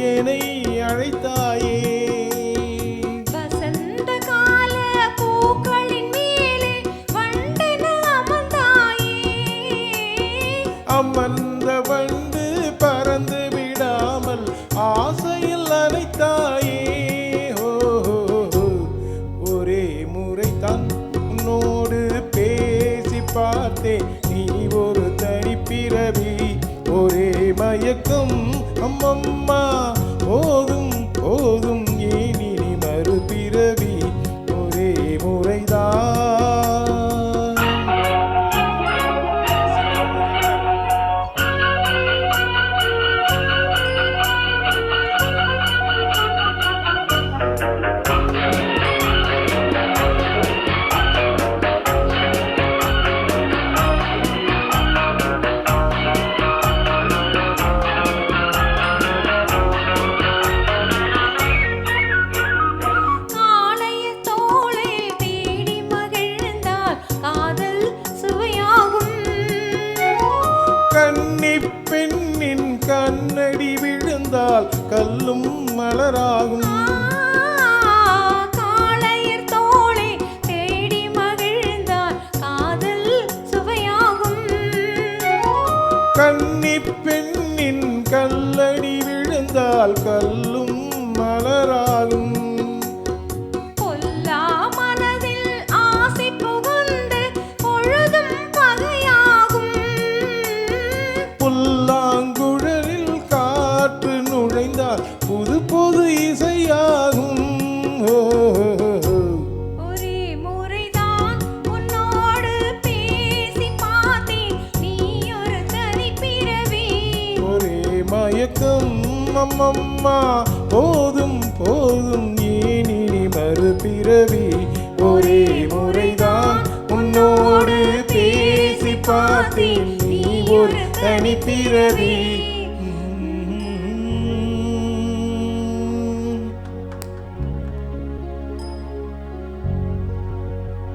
என்னை அழைத்தாயே. வசந்த கால பூக்களின் மேலே வண்டென அமர்ந்தாயே. அமர்ந்த வண்டு பறந்து விடாமல் ஆசையில் அழைத்தாயே. ஒரே முறைதான் உன்னோடு பேசி பார்த்தேன், நீ ஒரு தனிப்பிறவி. ஒரே மயக்கம் அம்மம்மா, போதும் போதும் ஏன் இனி மறுபிறவி. ஒரே முறைதான். பெண்ணின் கண்ணடி விழுந்தால் கல்லும் மலராகும். காளையர் தோளை தேடி மகிழ்ந்தால் காதல் சுவையாகும். கன்னி பெண்ணின் கல்லடி விழுந்தால் கல்லும் மலராகும். புல்லாங்குழலில் காற்று நுழைந்தால் புது புது இசையாகும். ஒரே முறைதான் உன்னோடு பேசி பார்த்தேன், நீ ஒரு தனிப்பிறவி. ஒரே மயக்கம் அம்மம்மா, போதும் போதும் ஏன் இனி மறுபிறவி. ஒரே முறைதான் உன்னோடு பேசி பார்த்தேன், நீ ஒரு தனிப்பிறவி.